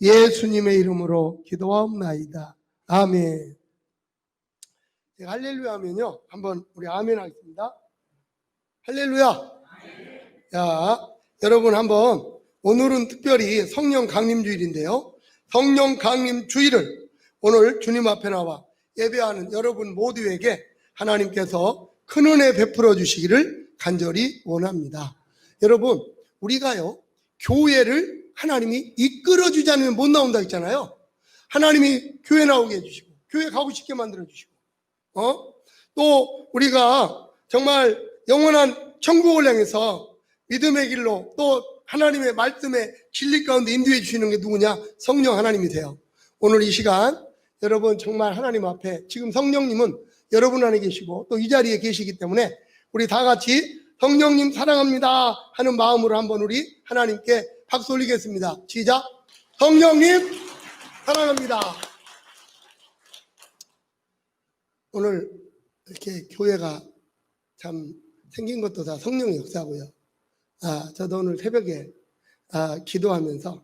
예수님의 이름으로 기도하옵나이다. 아멘. 할렐루야 하면요, 한번 우리 아멘 하겠습니다. 할렐루야. 자, 여러분 한번, 오늘은 특별히 성령 강림 주일인데요, 성령 강림 주일을 오늘 주님 앞에 나와 예배하는 여러분 모두에게 하나님께서 큰 은혜 베풀어 주시기를 간절히 원합니다. 여러분, 우리가요, 교회를 하나님이 이끌어 주지 않으면 못 나온다 했잖아요. 하나님이 교회 나오게 해주시고, 교회 가고 싶게 만들어 주시고, 또 우리가 정말 영원한 천국을 향해서 믿음의 길로 또 하나님의 말씀의 진리 가운데 인도해 주시는 게 누구냐? 성령 하나님이세요. 오늘 이 시간 여러분 정말 하나님 앞에, 지금 성령님은 여러분 안에 계시고 또 이 자리에 계시기 때문에 우리 다 같이 성령님 사랑합니다 하는 마음으로 한번 우리 하나님께 박수 올리겠습니다. 시작. 성령님 사랑합니다. 오늘 이렇게 교회가 참 생긴 것도 다 성령의 역사고요. 저도 오늘 새벽에 기도하면서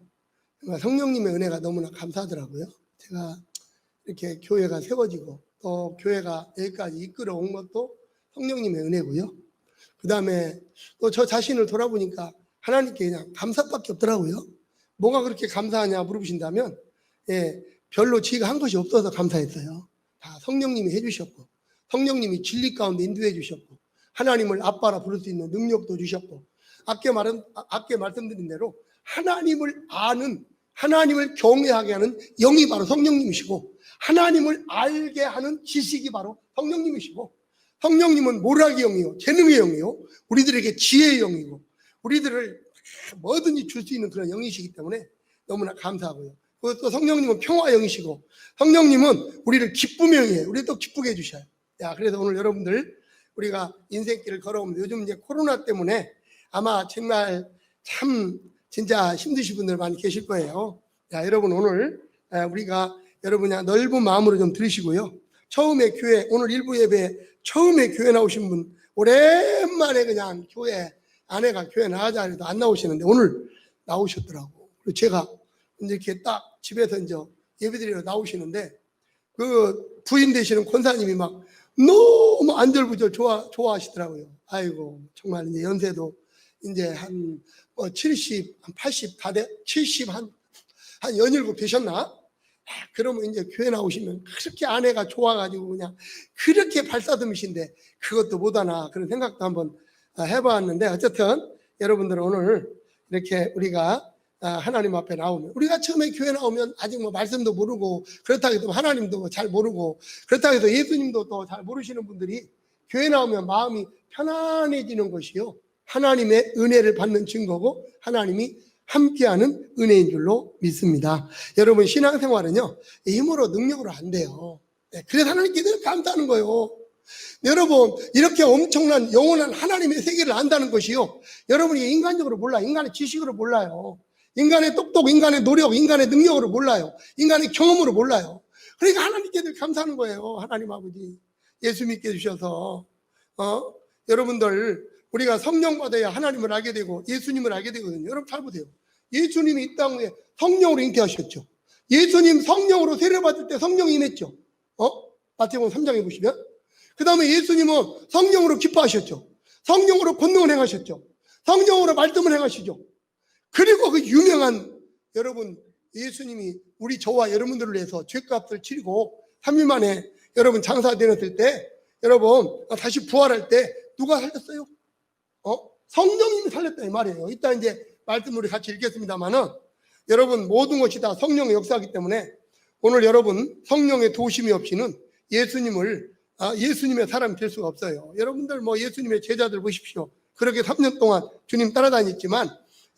정말 성령님의 은혜가 너무나 감사하더라고요. 제가 이렇게 교회가 세워지고 또 교회가 여기까지 이끌어 온 것도 성령님의 은혜고요. 그 다음에 또 저 자신을 돌아보니까 하나님께 그냥 감사밖에 없더라고요. 뭐가 그렇게 감사하냐 물어보신다면, 별로 지가 한 것이 없어서 감사했어요. 다 성령님이 해주셨고, 성령님이 진리 가운데 인도해 주셨고, 하나님을 아빠라 부를 수 있는 능력도 주셨고, 아까 말씀드린 대로 하나님을 아는, 하나님을 경외하게 하는 영이 바로 성령님이시고, 하나님을 알게 하는 지식이 바로 성령님이시고, 성령님은 모락의 영이요, 재능의 영이요, 우리들에게 지혜의 영이고, 우리들을 뭐든지 줄 수 있는 그런 영이시기 때문에 너무나 감사하고요. 그리고 또 성령님은 평화 영이시고, 성령님은 우리를 기쁨의 영이에요. 우리 또 기쁘게 해주셔요. 그래서 오늘 여러분들 우리가 인생길을 걸어오면서 요즘 이제 코로나 때문에 아마 정말 참 진짜 힘드신 분들 많이 계실 거예요. 여러분 오늘 우리가 여러분이 넓은 마음으로 좀 들으시고요. 처음에 교회, 오늘 일부 예배 처음에 교회 나오신 분, 오랜만에 그냥 교회, 아내가 교회 나가자 해도 안 나오시는데 오늘 나오셨더라고. 그리고 제가 이렇게 딱 집에서 이제 예배드리러 나오시는데 그 부인 되시는 권사님이 막 너무 안절부절 좋아하시더라고요. 아이고, 정말 이제 연세도 이제 한 70, 한 80 다 돼, 70 한 17 되셨나? 그러면 이제 교회 나오시면 그렇게 아내가 좋아가지고 그냥 그렇게 발사듬으신데 그것도 못하나, 그런 생각도 한번 해봤는데, 어쨌든 여러분들은 오늘 이렇게 우리가 하나님 앞에 나오면, 우리가 처음에 교회 나오면 아직 뭐 말씀도 모르고, 그렇다고 해도 하나님도 잘 모르고, 그렇다고 해서 예수님도 또 잘 모르시는 분들이 교회 나오면 마음이 편안해지는 것이요, 하나님의 은혜를 받는 증거고 하나님이 함께하는 은혜인 줄로 믿습니다. 여러분, 신앙생활은요 힘으로 능력으로 안 돼요. 그래서 하나님께 늘 감사하는 거예요. 여러분, 이렇게 엄청난 영원한 하나님의 세계를 안다는 것이요, 여러분이 인간적으로 몰라요. 인간의 지식으로 몰라요. 인간의 똑똑, 인간의 노력, 인간의 능력으로 몰라요. 인간의 경험으로 몰라요. 그러니까 하나님께 늘 감사하는 거예요. 하나님 아버지 예수 믿게 해주셔서 여러분들, 우리가 성령 받아야 하나님을 알게 되고 예수님을 알게 되거든요. 여러분 잘 보세요. 예수님이 이 땅에 성령으로 잉태하셨죠. 예수님 성령으로 세례받을 때 성령이 임했죠. 마태복음 3장에 보시면, 그 다음에 예수님은 성령으로 기뻐하셨죠. 성령으로 권능을 행하셨죠. 성령으로 말씀을 행하시죠. 그리고 그 유명한, 여러분, 예수님이 저와 여러분들을 위해서 죄값을 치르고 3일 만에 여러분 장사되었을 때, 여러분 다시 부활할 때 누가 살렸어요? 성령님이 살렸다 이 말이에요. 이따 이제 말씀 우리 같이 읽겠습니다만은, 여러분 모든 것이 다 성령의 역사이기 때문에 오늘 여러분 성령의 도우심이 없이는 예수님의 사람이 될 수가 없어요. 여러분들 뭐 예수님의 제자들 보십시오. 그렇게 3년 동안 주님 따라다녔지만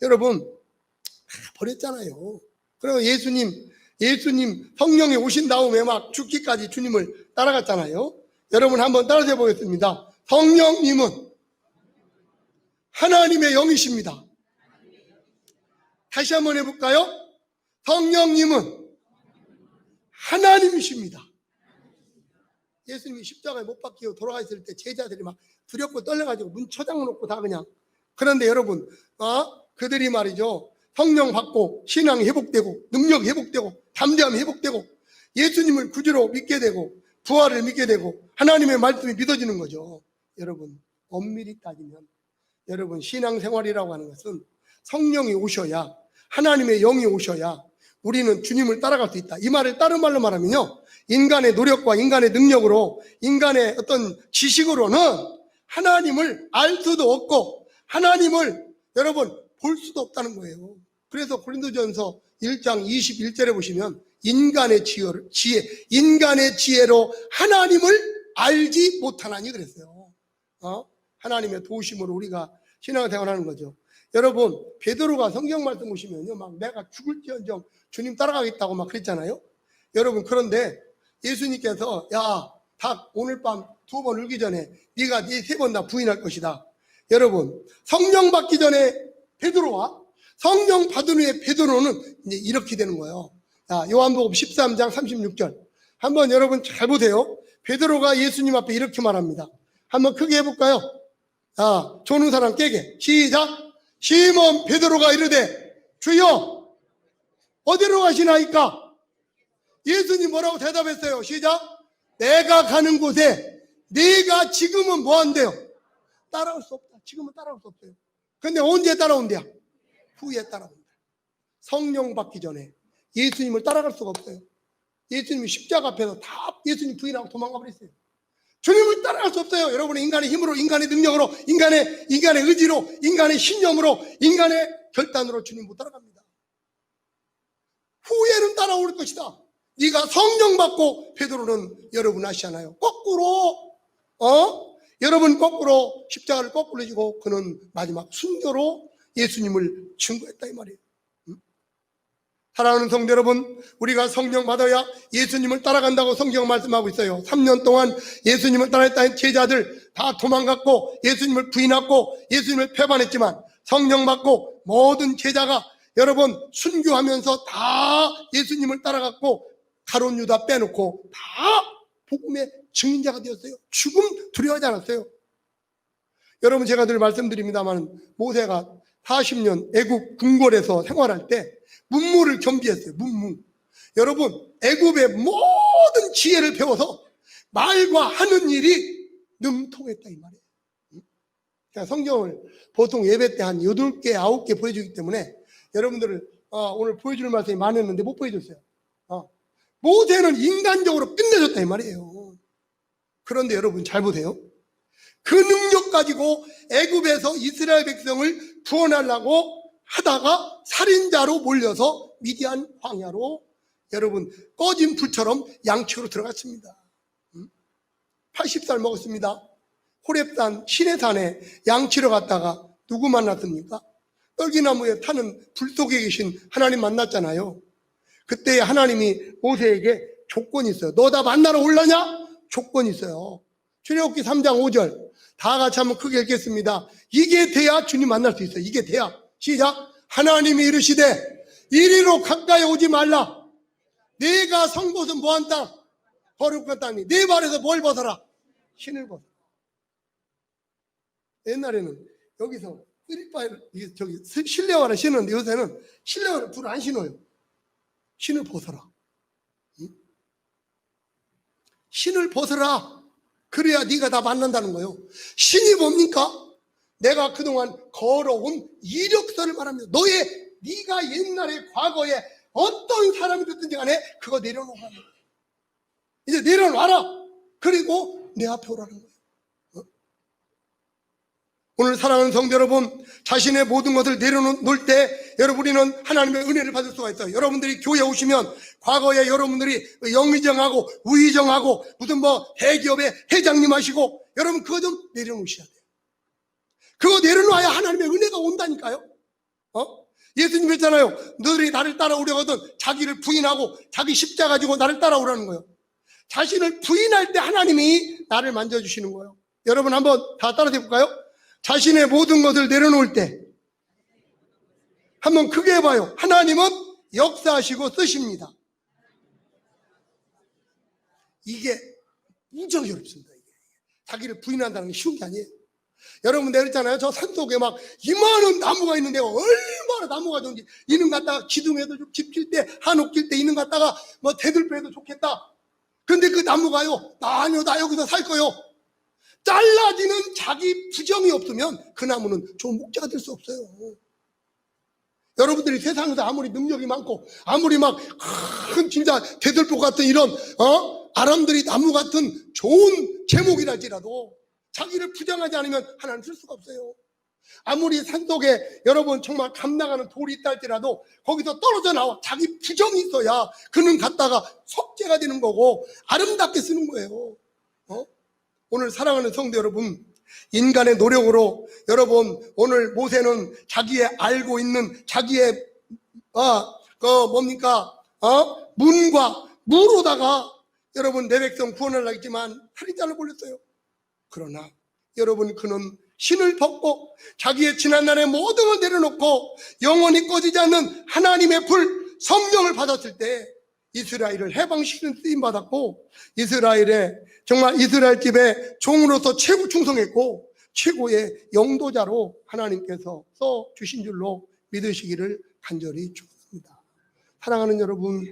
여러분 버렸잖아요. 그리고 예수님 성령이 오신 다음에 막 죽기까지 주님을 따라갔잖아요. 여러분 한번 따라해 보겠습니다. 성령님은 하나님의 영이십니다. 다시 한번 해볼까요? 성령님은 하나님이십니다. 예수님이 십자가에 못 박히고 돌아가 있을 때 제자들이 막 두렵고 떨려가지고 문 쳐장 놓고 다 그냥, 그런데 여러분 그들이 말이죠, 성령 받고 신앙이 회복되고 능력이 회복되고 담대함이 회복되고 예수님을 구주로 믿게 되고 부활을 믿게 되고 하나님의 말씀이 믿어지는 거죠. 여러분, 엄밀히 따지면 여러분, 신앙생활이라고 하는 것은 성령이 오셔야, 하나님의 영이 오셔야 우리는 주님을 따라갈 수 있다. 이 말을 다른 말로 말하면요, 인간의 노력과 인간의 능력으로, 인간의 어떤 지식으로는 하나님을 알 수도 없고 하나님을 여러분 볼 수도 없다는 거예요. 그래서 고린도전서 1장 21절에 보시면 인간의 인간의 지혜로 하나님을 알지 못하나니 그랬어요. 하나님의 도우심으로 우리가 신앙생활을 하는 거죠. 여러분, 베드로가 성경 말씀 보시면요, 막 내가 죽을지언정 주님 따라가겠다고 막 그랬잖아요. 여러분, 그런데 예수님께서 닭 오늘 밤 2번 울기 전에 네가 네 3번 다 부인할 것이다. 여러분, 성령 받기 전에 베드로와 성령 받은 후에 베드로는 이제 이렇게 되는 거예요. 요한복음 13장 36절 한번 여러분 잘 보세요. 베드로가 예수님 앞에 이렇게 말합니다. 한번 크게 해볼까요? 조는 사람 깨게. 시작. 시몬 베드로가 이르되 주여 어디로 가시나이까? 예수님 뭐라고 대답했어요? 시작. 내가 가는 곳에 네가 지금은 뭐 한대요? 따라올 수 없다. 지금은 따라올 수 없어요. 근데 언제 따라온대요? 후에 따라온다. 성령 받기 전에 예수님을 따라갈 수가 없어요. 예수님이 십자가 앞에서 다 예수님 부인하고 도망가 버렸어요. 주님을 따라갈 수 없어요. 여러분은 인간의 힘으로, 인간의 능력으로, 인간의 의지로, 인간의 신념으로, 인간의 결단으로 주님 못 따라갑니다. 후에는 따라올 것이다. 네가 성령 받고, 베드로는 여러분 아시잖아요. 거꾸로 여러분 거꾸로 십자가를 거꾸로 지고 그는 마지막 순교로 예수님을 증거했다 이 말이에요. 사랑하는 성도 여러분, 우리가 성령 받아야 예수님을 따라간다고 성경 말씀하고 있어요. 3년 동안 예수님을 따라했다는 제자들 다 도망갔고 예수님을 부인하고 예수님을 배반했지만 성령 받고 모든 제자가 여러분 순교하면서 다 예수님을 따라갔고 가룟 유다 빼놓고 다 복음의 증인자가 되었어요. 죽음 두려워하지 않았어요. 여러분, 제가 늘 말씀드립니다만 모세가 40년 애굽 궁궐에서 생활할 때 문무를 겸비했어요. 문무. 여러분, 애굽의 모든 지혜를 배워서 말과 하는 일이 능통했다 이 말이에요. 그러니까 성경을 보통 예배 때 한 8개, 9개 보여주기 때문에 여러분들을 오늘 보여줄 말씀이 많았는데 못 보여줬어요. 모세는 인간적으로 끝내줬다 이 말이에요. 그런데 여러분 잘 보세요. 그 능력 가지고 애굽에서 이스라엘 백성을 구원하려고 하다가 살인자로 몰려서 미디안 광야로 여러분 꺼진 불처럼 양치로 들어갔습니다. 80살 먹었습니다. 호렙산 시내산에 양치러 갔다가 누구 만났습니까? 떨기나무에 타는 불 속에 계신 하나님 만났잖아요. 그때 하나님이 모세에게 조건이 있어요. 너 나 만나러 올라냐? 조건이 있어요. 출애굽기 3장 5절 다 같이 한번 크게 읽겠습니다. 이게 돼야 주님 만날 수 있어요. 이게 돼야. 시작. 하나님이 이르시되 이리로 가까이 오지 말라. 네가 선 곳은 뭐한 땅? 거룩한 땅이. 네 발에서 뭘 벗어라? 신을 벗어라. 옛날에는 여기서 쓰리파이를 실내화를 신었는데 요새는 실내화를 불을 안 신어요. 신을 벗어라. 신을 벗어라. 그래야 네가 다 만난다는 거예요. 신이 뭡니까? 내가 그동안 걸어온 이력서를 말합니다. 네가 옛날에 과거에 어떤 사람이 됐든지 간에 그거 내려놓으라는 거예요. 이제 내려놔라. 그리고 내 앞에 오라는 거예요. 오늘 사랑하는 성도 여러분, 자신의 모든 것을 내려놓을 때 여러분이는 하나님의 은혜를 받을 수가 있어요. 여러분들이 교회에 오시면 과거에 여러분들이 영의정하고 우의정하고 무슨 대기업의 회장님 하시고 여러분 그거 좀 내려놓으셔야 돼요. 그거 내려놔야 하나님의 은혜가 온다니까요. 예수님 했잖아요. 너희들이 나를 따라오려거든 자기를 부인하고 자기 십자가 가지고 나를 따라오라는 거예요. 자신을 부인할 때 하나님이 나를 만져주시는 거예요. 여러분 한번 다 따라서 해볼까요? 자신의 모든 것을 내려놓을 때 한번 크게 해봐요. 하나님은 역사하시고 쓰십니다. 이게 무지하게 어렵습니다. 자기를 부인한다는 게 쉬운 게 아니에요. 여러분 내렸잖아요. 저 산속에 막 이만한 나무가 있는데 얼마나 나무가 좋은지, 이는 갖다가 기둥에도 좀 집질 때, 한옥 질 때 이는 갖다가 뭐 대들보해도 좋겠다. 근데 그 나무가요, 아니요, 나 여기서 살 거요. 잘라지는 자기 부정이 없으면 그 나무는 좋은 목자가 될 수 없어요. 여러분들이 세상에서 아무리 능력이 많고 아무리 막 큰 진짜 대들보 같은 이런 아람들이 나무 같은 좋은 제목이랄지라도 자기를 부정하지 않으면 하나님 쓸 수가 없어요. 아무리 산속에 여러분 정말 감나가는 돌이 있다 할지라도 거기서 떨어져 나와 자기 부정이 있어야 그는 갖다가 석재가 되는 거고 아름답게 쓰는 거예요. 오늘 사랑하는 성도 여러분, 인간의 노력으로 여러분 오늘 모세는 자기의 알고 있는 자기의 문과 무로다가 여러분 내 백성 구원하려고 했지만 살인자를 벌렸어요. 그러나 여러분 그는 신을 벗고 자기의 지난날의 모든 걸 내려놓고 영원히 꺼지지 않는 하나님의 불 성령을 받았을 때 이스라엘을 해방시키는 쓰임받았고 이스라엘의 정말 이스라엘 집의 종으로서 최고 충성했고 최고의 영도자로 하나님께서 써주신 줄로 믿으시기를 간절히 축원합니다. 사랑하는 여러분,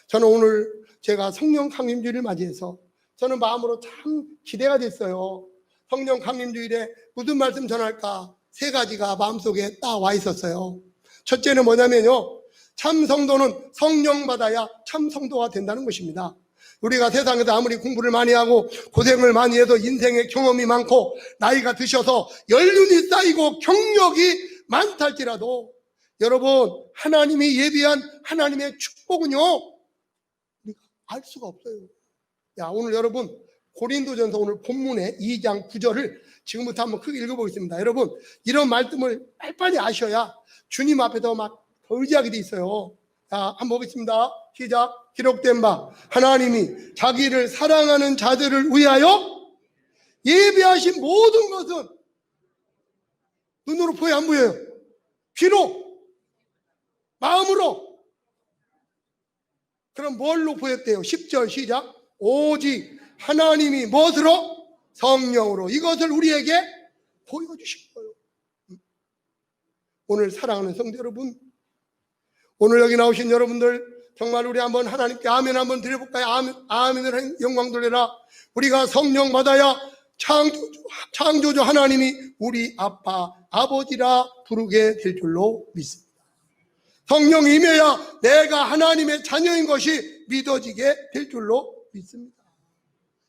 저는 오늘 제가 성령 강림주일을 맞이해서 저는 마음으로 참 기대가 됐어요. 성령 강림주일에 무슨 말씀 전할까 3가지가 마음속에 딱 와 있었어요. 첫째는 뭐냐면요, 참 성도는 성령 받아야 참 성도가 된다는 것입니다. 우리가 세상에서 아무리 공부를 많이 하고 고생을 많이 해서 인생의 경험이 많고 나이가 드셔서 연륜이 쌓이고 경력이 많다 할지라도 여러분 하나님이 예비한 하나님의 축복은요 우리가 알 수가 없어요. 오늘 여러분 고린도전서 오늘 본문의 2장 9절을 지금부터 한번 크게 읽어보겠습니다. 여러분 이런 말씀을 빨리빨리 아셔야 주님 앞에서 막 더 의지하게 돼 있어요. 자, 한번 보겠습니다. 시작. 기록된 바 하나님이 자기를 사랑하는 자들을 위하여 예비하신 모든 것은 눈으로 보여 안 보여요? 귀로, 마음으로. 그럼 뭘로 보였대요? 10절 시작. 오직 하나님이 무엇으로? 성령으로 이것을 우리에게 보여주신 거예요. 오늘 사랑하는 성도 여러분, 오늘 여기 나오신 여러분들 정말 우리 한번 하나님께 아멘 한번 드려볼까요? 아멘을 영광 돌려라. 우리가 성령 받아야 창조주 하나님이 우리 아빠 아버지라 부르게 될 줄로 믿습니다. 성령이 임해야 내가 하나님의 자녀인 것이 믿어지게 될 줄로 믿습니다.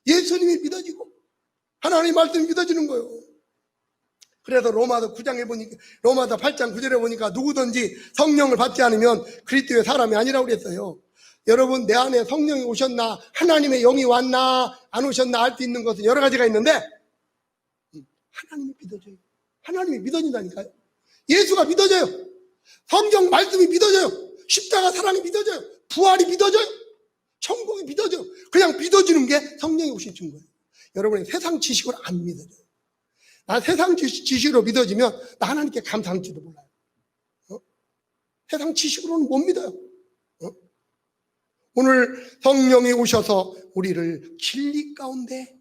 예수님이 믿어지고 하나님 말씀이 믿어지는 거예요. 그래서 로마서 9장에 보니까, 로마서 8장 9절에 보니까 누구든지 성령을 받지 않으면 그리스도의 사람이 아니라고 그랬어요. 여러분 내 안에 성령이 오셨나, 하나님의 영이 왔나 안 오셨나 알 수 있는 것은 여러 가지가 있는데 하나님이 믿어져요. 하나님이 믿어진다니까요. 예수가 믿어져요. 성경 말씀이 믿어져요. 십자가 사랑이 믿어져요. 부활이 믿어져요. 천국이 믿어져요. 그냥 믿어지는 게 성령이 오신 증거예요. 여러분이 세상 지식으로 안 믿어져요. 나 세상 지식으로 믿어지면 나 하나님께 감사할지도 몰라요. 세상 지식으로는 못 믿어요. 오늘 성령이 오셔서 우리를 진리 가운데,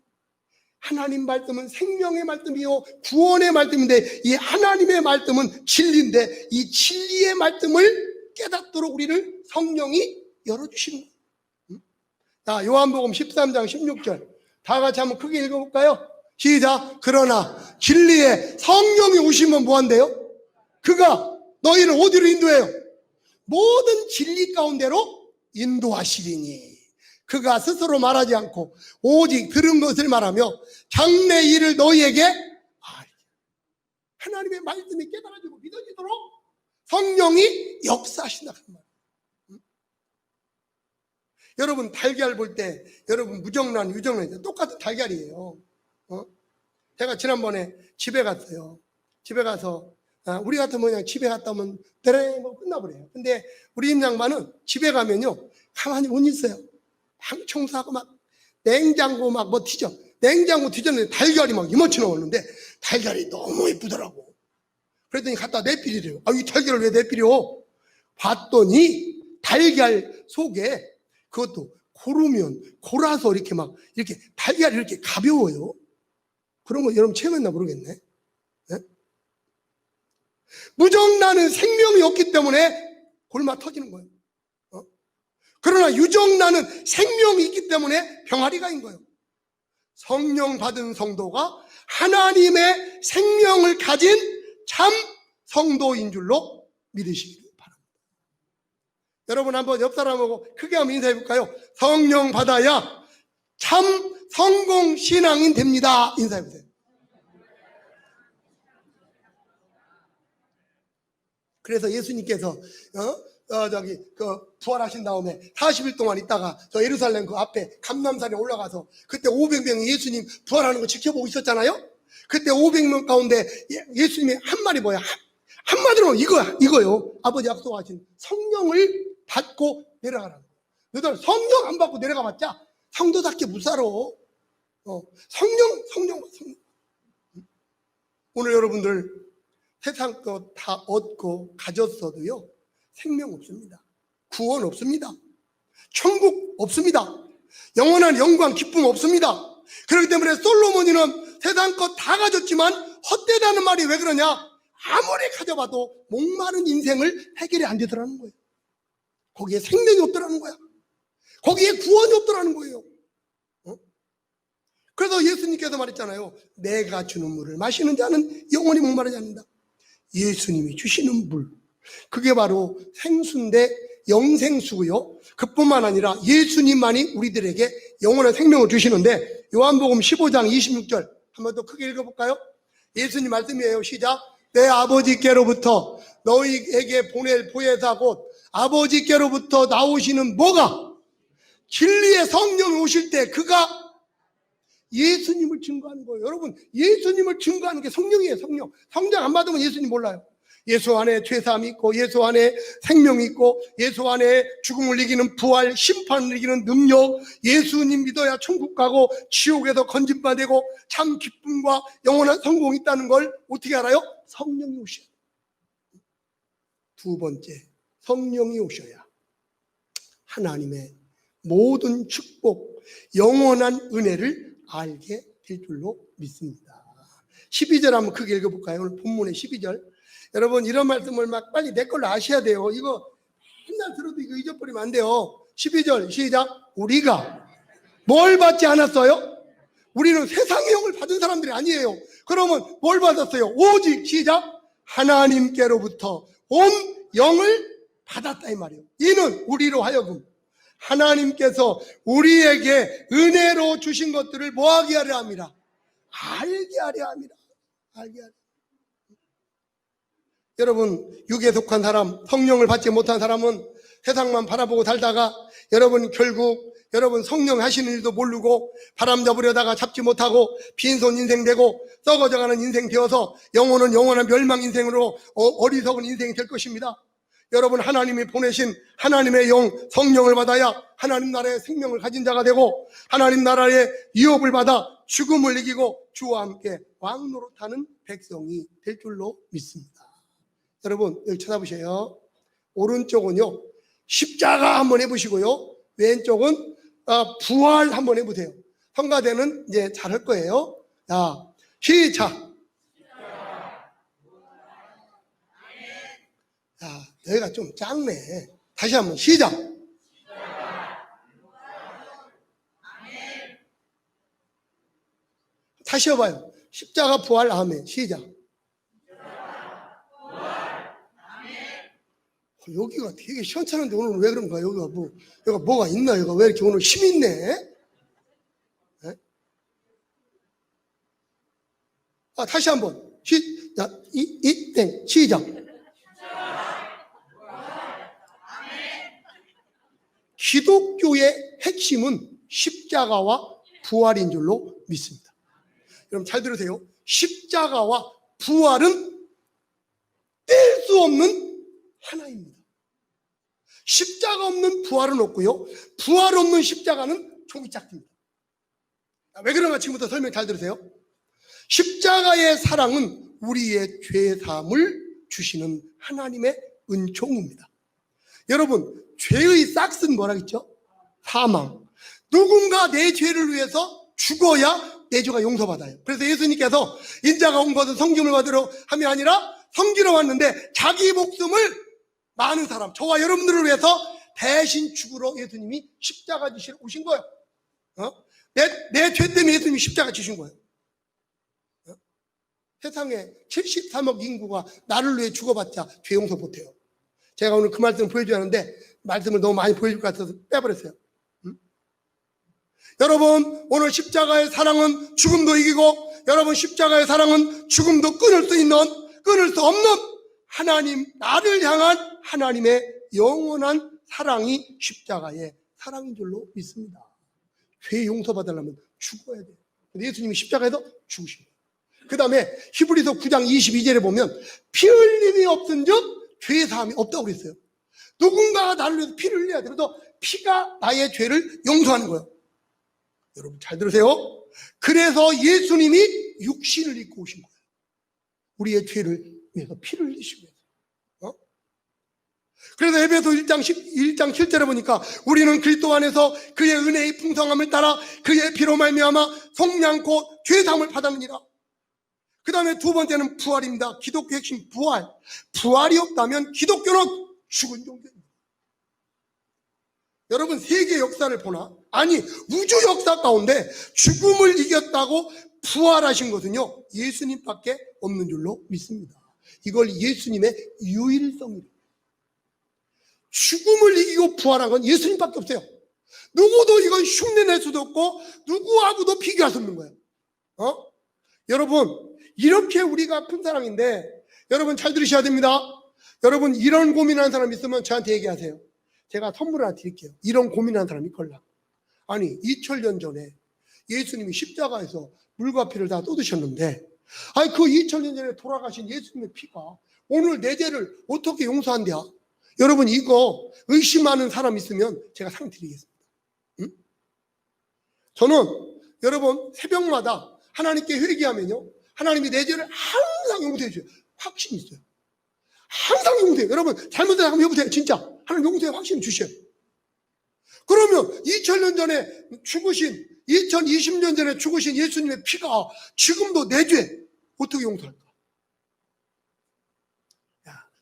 하나님 말씀은 생명의 말씀이요 구원의 말씀인데 이 하나님의 말씀은 진리인데 이 진리의 말씀을 깨닫도록 우리를 성령이 열어주시는 거예요. 자, 요한복음 13장 16절 다 같이 한번 크게 읽어볼까요? 시작. 그러나 진리의 성령이 오시면 뭐한대요? 그가 너희를 어디로 인도해요? 모든 진리 가운데로 인도하시리니 그가 스스로 말하지 않고 오직 들은 것을 말하며 장래 일을 너희에게 말하리라. 하나님의 말씀이 깨달아지고 믿어지도록 성령이 역사하신다. 여러분 달걀 볼 때 여러분 무정란 유정란 똑같은 달걀이에요. 제가 지난번에 집에 갔어요. 집에 가서 우리 같으면 그냥 집에 갔다 오면 드랭 끝나버려요. 근데 우리 집 양반은 집에 가면요 가만히 못 있어요. 방 청소하고 막 냉장고 막 뭐 뒤져. 냉장고 뒤졌는데 달걀이 막 이만치 나왔는데 달걀이 너무 예쁘더라고. 그랬더니 갖다 내필이래요. 이 달걀을 왜 내필이요? 봤더니 달걀 속에 그것도 고르면 골아서 이렇게 막 이렇게 달걀이 이렇게 가벼워요. 그런 거 여러분 체험했나 모르겠네. 네? 무정란은 생명이 없기 때문에 골마 터지는 거예요. 그러나 유정란은 생명이 있기 때문에 병아리가 인 거예요. 성령 받은 성도가 하나님의 생명을 가진 참 성도인 줄로 믿으시기 바랍니다. 여러분 한번 옆 사람하고 크게 한번 인사해 볼까요? 성령 받아야 참 성공 신앙인 됩니다. 인사해 보세요. 그래서 예수님께서 부활하신 다음에 40일 동안 있다가 저 예루살렘 그 앞에 감람산에 올라가서 그때 500명이 예수님 부활하는 거 지켜보고 있었잖아요. 그때 500명 가운데 예수님이 한 말이 뭐야? 한마디로 이거요. 아버지 약속하신 성령을 받고 내려가라는 거예요. 너희들 성령 안 받고 내려가봤자 성도답게 못 살아. 성령. 오늘 여러분들 세상 것 다 얻고 가졌어도요, 생명 없습니다. 구원 없습니다. 천국 없습니다. 영원한 영광, 기쁨 없습니다. 그렇기 때문에 솔로몬이는 세상 것 다 가졌지만 헛되다는 말이 왜 그러냐? 아무리 가져봐도 목마른 인생을 해결이 안 되더라는 거예요. 거기에 생명이 없더라는 거야. 거기에 구원이 없더라는 거예요. 그래서 예수님께서 말했잖아요. 내가 주는 물을 마시는 자는 영원히 목마르지 않는다. 예수님이 주시는 물, 그게 바로 생수인데 영생수고요. 그뿐만 아니라 예수님만이 우리들에게 영원한 생명을 주시는데, 요한복음 15장 26절 한번 더 크게 읽어볼까요? 예수님 말씀이에요. 시작. 내 아버지께로부터 너희에게 보낼 보혜사 곧 아버지께로부터 나오시는 뭐가? 진리의 성령이 오실 때 그가 예수님을 증거하는 거예요. 여러분, 예수님을 증거하는 게 성령이에요. 성령 안 받으면 예수님 몰라요. 예수 안에 죄사함이 있고, 예수 안에 생명이 있고, 예수 안에 죽음을 이기는 부활, 심판을 이기는 능력, 예수님 믿어야 천국 가고 지옥에서 건진받고 참 기쁨과 영원한 성공이 있다는 걸 어떻게 알아요? 성령이 오셔야 돼요. 두 번째, 성령이 오셔야 하나님의 모든 축복, 영원한 은혜를 알게 될 줄로 믿습니다. 12절 한번 크게 읽어볼까요? 오늘 본문의 12절. 여러분, 이런 말씀을 막 빨리 내 걸로 아셔야 돼요. 이거 맨날 들어도 이거 잊어버리면 안 돼요. 12절 시작. 우리가 뭘 받지 않았어요? 우리는 세상의 영을 받은 사람들이 아니에요. 그러면 뭘 받았어요? 오직 시작. 하나님께로부터 온 영을 받았다 이 말이에요. 이는 우리로 하여금 하나님께서 우리에게 은혜로 주신 것들을 뭐하게 하려 합니다. 알게 하려 합니다. 알게 하려. 여러분, 육에 속한 사람, 성령을 받지 못한 사람은 세상만 바라보고 살다가 여러분 결국 여러분 성령 하시는 일도 모르고 바람 잡으려다가 잡지 못하고 빈손 인생 되고 썩어져가는 인생 되어서 영혼은 영원한 멸망 인생으로 어리석은 인생이 될 것입니다. 여러분, 하나님이 보내신 하나님의 영 성령을 받아야 하나님 나라의 생명을 가진 자가 되고 하나님 나라의 유업을 받아 죽음을 이기고 주와 함께 왕노릇하는 백성이 될 줄로 믿습니다. 여러분, 여기 쳐다보세요. 오른쪽은요 십자가 한번 해보시고요, 왼쪽은 부활 한번 해보세요. 성가대는 이제 잘할 거예요. 자, 시작. 자, 여기가 좀 작네. 다시 한번 시작. 다시 해봐요. 십자가 부활 아멘. 시작. 여기가 되게 시원찮은데 오늘 왜 그런가? 여기가 뭐가 있나? 여기가 왜 이렇게 오늘 힘이 있네? 네? 다시 한번 땡 시작. 기독교의 핵심은 십자가와 부활인 줄로 믿습니다. 여러분 잘 들으세요. 십자가와 부활은 뗄 수 없는 하나입니다. 십자가 없는 부활은 없고요, 부활 없는 십자가는 종이 짝입니다. 왜 그런가 지금부터 설명 잘 들으세요. 십자가의 사랑은 우리의 죄사함을 주시는 하나님의 은총입니다. 여러분, 죄의 싹슨 뭐라겠죠? 사망. 누군가 내 죄를 위해서 죽어야 내 죄가 용서받아요. 그래서 예수님께서 인자가 온 것은 성김을 받으러 함이 아니라 섬기러 왔는데 자기 목숨을 많은 사람, 저와 여러분들을 위해서 대신 죽으러 예수님이 십자가 지시러 오신 거예요. 내 죄 때문에 예수님이 십자가 지신 거예요. 세상에 73억 인구가 나를 위해 죽어봤자 죄 용서 못해요. 제가 오늘 그 말씀을 보여줘야 하는데 말씀을 너무 많이 보여줄 것 같아서 빼버렸어요. 여러분, 오늘 십자가의 사랑은 죽음도 이기고, 여러분 십자가의 사랑은 죽음도 끊을 수 없는 하나님, 나를 향한 하나님의 영원한 사랑이 십자가의 사랑인 줄로 믿습니다. 죄 용서받으려면 죽어야 돼요. 예수님이 십자가에서 죽으신 거예요. 그 다음에 히브리서 9장 22절에 보면 피 흘림이 없은즉 죄 사함이 없다고 그랬어요. 누군가가 나를 위해서 피를 흘려야 돼요. 그래서 피가 나의 죄를 용서하는 거예요. 여러분 잘 들으세요. 그래서 예수님이 육신을 입고 오신 거예요. 우리의 죄를 위해서 피를 흘리시고 해서. 그래서 에베소 1장 7절에 보니까 우리는 그리스도 안에서 그의 은혜의 풍성함을 따라 그의 피로 말미암아 속량코 죄사함을 받았느니라. 그 다음에 두 번째는 부활입니다. 기독교 핵심 부활. 부활이 없다면 기독교는 죽은 종교입니다. 여러분 세계 역사를 보나? 아니 우주 역사 가운데 죽음을 이겼다고 부활하신 것은요 예수님밖에 없는 줄로 믿습니다. 이걸 예수님의 유일성이래요. 죽음을 이기고 부활한 건 예수님밖에 없어요. 누구도 이건 흉내낼 수도 없고 누구하고도 비교할 수 없는 거예요. 여러분 이렇게 우리가 큰 사랑인데 여러분 잘 들으셔야 됩니다. 여러분 이런 고민하는 사람 있으면 저한테 얘기하세요. 제가 선물 하나 드릴게요. 이런 고민하는 사람이 있걸라. 아니 2000년 전에 예수님이 십자가에서 물과 피를 다 쏟으셨는데 아니 그 2000년 전에 돌아가신 예수님의 피가 오늘 내 죄를 어떻게 용서한대야? 여러분 이거 의심하는 사람 있으면 제가 상 드리겠습니다. 응? 저는 여러분 새벽마다 하나님께 회개하면요 하나님이 내 죄를 항상 용서해 줘요. 확신이 있어요. 항상 용서해요. 여러분 잘못해서 한번 해보세요. 진짜 하나님 용서해 확신 주셔요. 그러면 2000년 전에 죽으신 2020년 전에 죽으신 예수님의 피가 지금도 내 죄 어떻게 용서할까?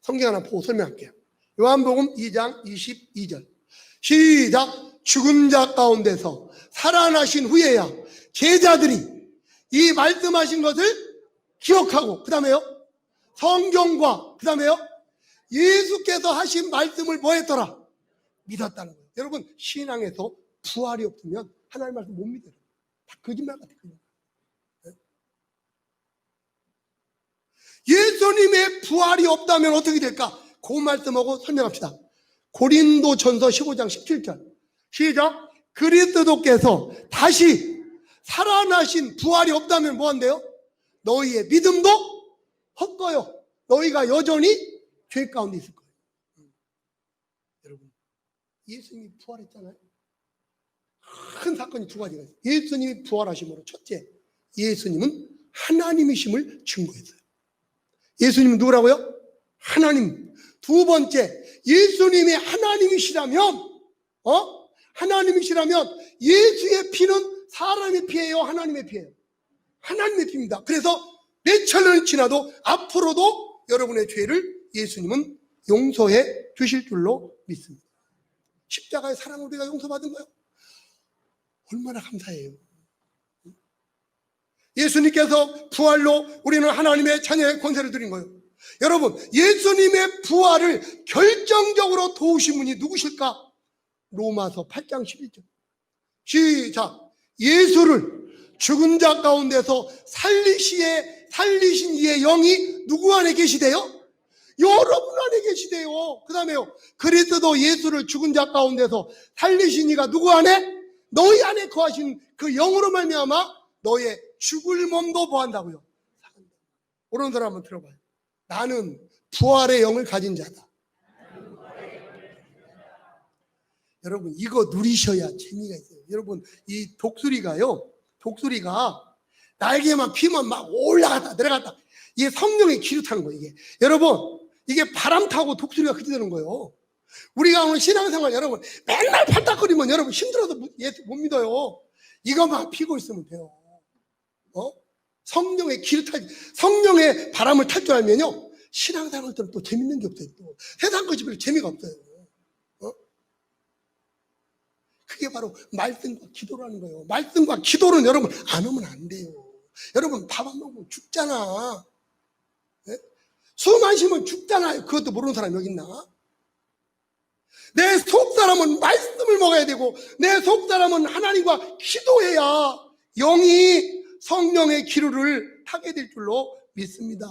성경 하나 보고 설명할게요. 요한복음 2장 22절 시작. 죽은 자 가운데서 살아나신 후에야 제자들이 이 말씀하신 것을 기억하고 그 다음에요 성경과 그 다음에요 예수께서 하신 말씀을 뭐 했더라? 믿었다는 거예요. 여러분 신앙에서 부활이 없으면 하나님 말씀 못 믿어요. 다 거짓말 같아요. 예수님의 부활이 없다면 어떻게 될까? 그 말씀하고 설명합시다. 고린도전서 15장 17절 시작. 그리스도께서 다시 살아나신 부활이 없다면 뭐 한대요? 너희의 믿음도 헛거요. 너희가 여전히 죄 가운데 있을 거예요. 여러분 예수님이 부활했잖아요. 큰 사건이 두 가지가 있어요. 예수님이 부활하심으로 첫째 예수님은 하나님이심을 증거했어요. 예수님은 누구라고요? 하나님. 두 번째 예수님이 하나님이시라면 하나님이시라면 예수의 피는 사람의 피예요? 하나님의 피예요? 하나님의 피입니다. 그래서 몇천 년이 지나도 앞으로도 여러분의 죄를 예수님은 용서해 주실 줄로 믿습니다. 십자가의 사랑을 우리가 용서받은 거예요. 얼마나 감사해요. 예수님께서 부활로 우리는 하나님의 자녀의 권세를 드린 거예요. 여러분 예수님의 부활을 결정적으로 도우신 분이 누구실까? 로마서 8장 11절 시작. 예수를 죽은 자 가운데서 살리신 이의 영이 누구 안에 계시대요? 여러분 안에 계시대요. 그 다음에요 그리스도 예수를 죽은 자 가운데서 살리신 이가 누구 안에? 너희 안에 거하신 그 영으로 말미암아 너의 죽을 몸도 뭐한다고요? 오른 사람 한번 들어봐요. 나는 부활의 영을 가진 자다. 여러분 이거 누리셔야 재미가 있어요. 여러분 이 독수리가 날개만 피면 막 올라갔다 내려갔다. 이게 성령의 기류 타는 거예요. 이게 여러분 이게 바람 타고 독수리가 그렇게 되는 거예요. 우리가 오늘 신앙생활 여러분 맨날 팔딱거리면 여러분 힘들어서 예수 못 믿어요. 이거만 피고 있으면 돼요. 성령의 길을 성령의 바람을 탈 줄 알면요, 신앙생활들은 또 재밌는 게 없어요. 또 세상 것이 별로 재미가 없어요. 그게 바로 말씀과 기도라는 거예요. 말씀과 기도는 여러분 안 하면 안 돼요. 여러분 밥 안 먹으면 죽잖아. 숨 안 쉬면 죽잖아요. 그것도 모르는 사람 여기 있나? 내 속사람은 말씀을 먹어야 되고, 내 속사람은 하나님과 기도해야 영이 성령의 기류를 타게 될 줄로 믿습니다.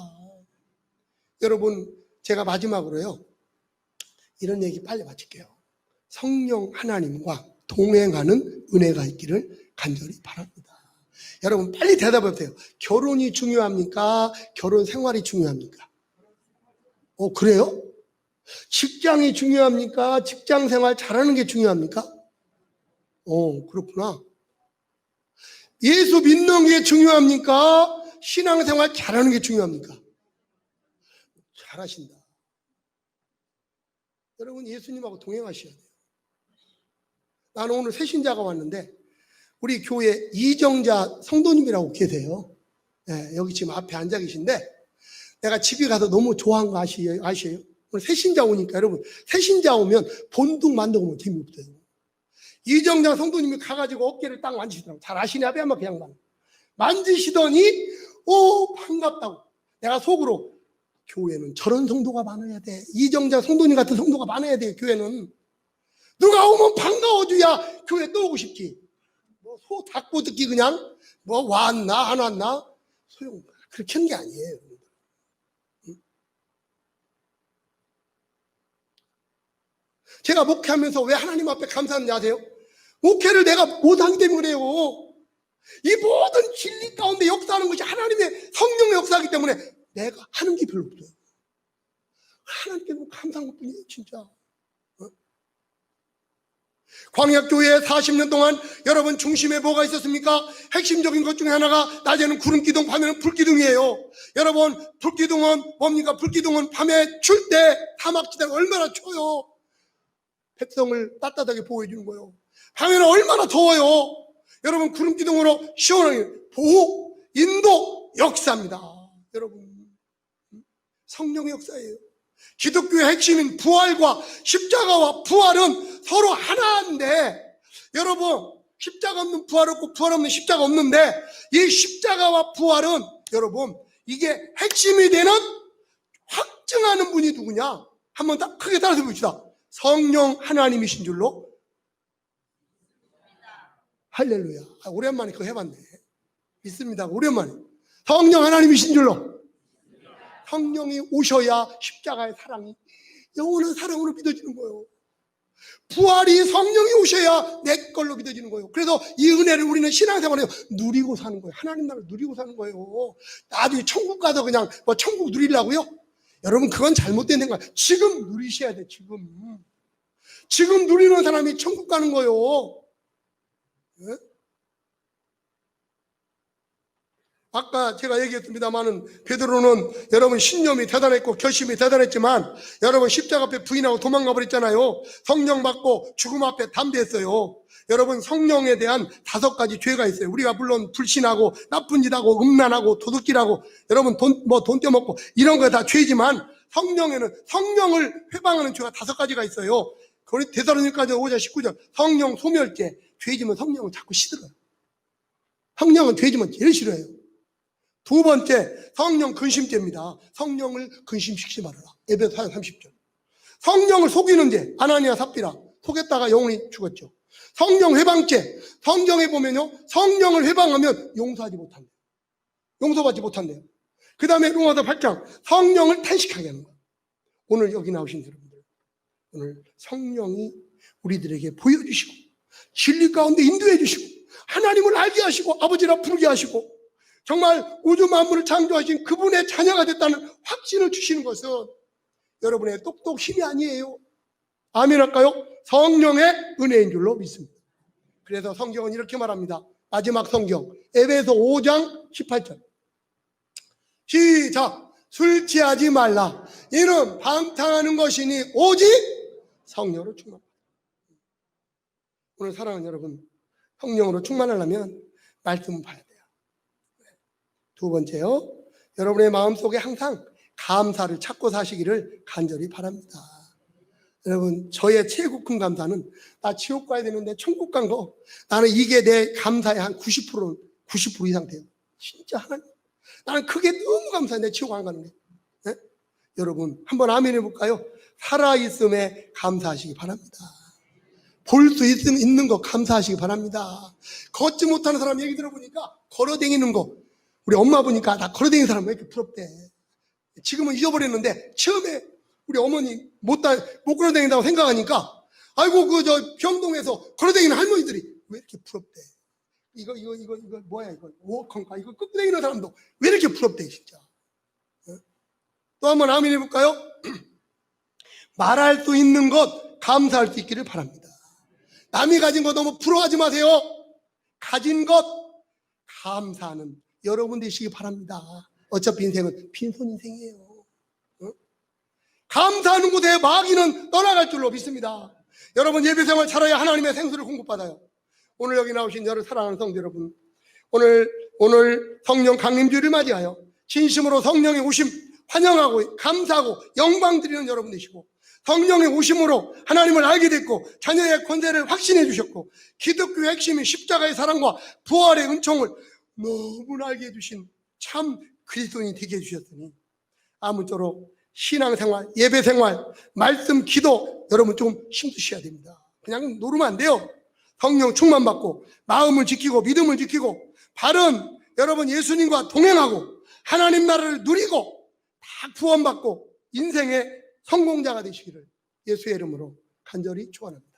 여러분, 제가 마지막으로요, 이런 얘기 빨리 마칠게요. 성령 하나님과 동행하는 은혜가 있기를 간절히 바랍니다. 여러분 빨리 대답해 보세요. 결혼이 중요합니까? 결혼 생활이 중요합니까? 그래요? 직장이 중요합니까? 직장 생활 잘하는 게 중요합니까? 그렇구나. 예수 믿는 게 중요합니까? 신앙생활 잘하는 게 중요합니까? 잘하신다. 여러분 예수님하고 동행하셔야 돼요. 나는 오늘 새신자가 왔는데 우리 교회 이정자 성도님이라고 계세요. 네, 여기 지금 앞에 앉아 계신데 내가 집에 가서 너무 좋아한 거 아시에요? 오늘 새신자 오니까 여러분 새신자 오면 본둥 만두고 오면 재미없어요. 이정자 성도님이 가가지고 어깨를 딱 만지시더라고요. 잘 아시냐? 아마 그냥 만지시더니 반갑다고. 내가 속으로 교회는 저런 성도가 많아야 돼. 이정자 성도님 같은 성도가 많아야 돼. 교회는 누가 오면 반가워줘야 교회 또 오고 싶지. 소 닫고 듣기 그냥 왔나 안 왔나 소용 그렇게 하는 게 아니에요. 제가 목회하면서 왜 하나님 앞에 감사한지 아세요? 목회를 내가 못하기 때문에 그래요. 이 모든 진리 가운데 역사하는 것이 하나님의 성령의 역사이기 때문에 내가 하는 게 별로 없어요. 하나님께 너무 감사한 것뿐이에요. 진짜. 광약교회 40년 동안 여러분 중심에 뭐가 있었습니까? 핵심적인 것 중에 하나가 낮에는 구름기둥, 밤에는 불기둥이에요. 여러분 불기둥은 뭡니까? 불기둥은 밤에 출 때 사막지대가 얼마나 추워요. 백성을 따뜻하게 보호해 주는 거예요. 밤에는 얼마나 더워요. 여러분 구름기둥으로 시원하게 보호, 인도, 역사입니다. 여러분 성령의 역사예요. 기독교의 핵심인 부활과 십자가와 부활은 서로 하나인데 여러분 십자가 없는 부활 없고 부활 없는 십자가 없는데 이 십자가와 부활은 여러분 이게 핵심이 되는 확증하는 분이 누구냐? 한번 딱 크게 따라서 봅시다. 성령 하나님이신 줄로 할렐루야. 오랜만에 그거 해봤네. 믿습니다. 오랜만에 성령 하나님이신 줄로 성령이 오셔야 십자가의 사랑이 영원한 사랑으로 믿어지는 거예요. 부활이 성령이 오셔야 내 걸로 믿어지는 거예요. 그래서 이 은혜를 우리는 신앙생활에 누리고 사는 거예요. 하나님 나라를 누리고 사는 거예요. 나중에 천국 가서 그냥 천국 누리려고요? 여러분 그건 잘못된 생각. 지금 누리셔야 돼. 지금 누리는 사람이 천국 가는 거예요. 네? 아까 제가 얘기했습니다만은 베드로는 여러분 신념이 대단했고 결심이 대단했지만 여러분 십자가 앞에 부인하고 도망가 버렸잖아요. 성령 받고 죽음 앞에 담대했어요. 여러분 성령에 대한 5가지 죄가 있어요. 우리가 물론 불신하고 나쁜 짓하고 음란하고 도둑질하고 여러분 돈 떼먹고 이런 거 다 죄지만 성령에는 성령을 회방하는 죄가 5가지가 있어요. 데살로니가서 5장 19절 성령 소멸죄. 죄지면 성령은 자꾸 시들어요. 성령은 죄지면 제일 싫어해요. 2번째 성령 근심죄입니다. 성령을 근심시키지 말아라. 에베소 4장 30절. 성령을 속이는 죄. 아나니아 삽비라 속였다가 영혼이 죽었죠. 성령 회방죄. 성경에 보면요 성령을 회방하면 용서하지 못한대요. 용서받지 못한대요. 그 다음에 로마서 8장 성령을 탄식하게 하는 거예요. 오늘 여기 나오신 여러분들 오늘 성령이 우리들에게 보여주시고 진리 가운데 인도해 주시고 하나님을 알게 하시고 아버지라 부르게 하시고 정말 우주 만물을 창조하신 그분의 자녀가 됐다는 확신을 주시는 것은 여러분의 똑똑 힘이 아니에요. 아멘 할까요? 성령의 은혜인 줄로 믿습니다. 그래서 성경은 이렇게 말합니다. 마지막 성경 에베소 5장 18절 시작. 술 취하지 말라. 이는 방탕하는 것이니 오직 성령으로 충만하라. 오늘 사랑하는 여러분 성령으로 충만하려면 말씀을 봐야 돼요. 두 번째요, 여러분의 마음속에 항상 감사를 찾고 사시기를 간절히 바랍니다. 여러분, 저의 최고 큰 감사는 나 지옥 가야 되는데 천국 간 거, 나는 이게 내 감사의 한 90% 이상 돼요. 진짜 하나님, 나는 그게 너무 감사해. 내 지옥 안 가는 게. 네? 여러분 한번 아멘 해볼까요? 살아있음에 감사하시기 바랍니다. 볼 수 있는 거 감사하시기 바랍니다. 걷지 못하는 사람 얘기 들어보니까 걸어다니는 거, 우리 엄마 보니까 나 걸어다니는 사람 왜 이렇게 부럽대. 지금은 잊어버렸는데 처음에 우리 어머니 못 걸어다닌다고 생각하니까, 아이고 그 저 병동에서 걸어다니는 할머니들이 왜 이렇게 부럽대. 이거 뭐야, 이거 워컨가, 이거 끌고 다니는 사람도 왜 이렇게 부럽대 진짜. 또 한번 아멘 해볼까요? 말할 수 있는 것 감사할 수 있기를 바랍니다. 남이 가진 거 너무 부러워하지 마세요. 가진 것 감사하는 여러분 되시기 바랍니다. 어차피 인생은 빈손 인생이에요. 감사하는 곳에 마귀는 떠나갈 줄로 믿습니다. 여러분 예배생활 잘해야 하나님의 생수를 공급받아요. 오늘 여기 나오신 여러 사랑하는 성도 여러분, 오늘 성령 강림주를 맞이하여 진심으로 성령의 오심 환영하고 감사하고 영광 드리는 여러분 되시고, 성령의 오심으로 하나님을 알게 됐고 자녀의 권세를 확신해 주셨고, 기독교의 핵심인 십자가의 사랑과 부활의 은총을 너무나 알게 해주신 참 그리스도인이 되게 해주셨으니, 아무쪼록 신앙생활, 예배생활, 말씀, 기도 여러분 조금 힘드셔야 됩니다. 그냥 노르면 안 돼요. 성령 충만받고 마음을 지키고 믿음을 지키고 바른 여러분 예수님과 동행하고 하나님 나라를 누리고 다 구원받고 인생의 성공자가 되시기를 예수의 이름으로 간절히 축원합니다.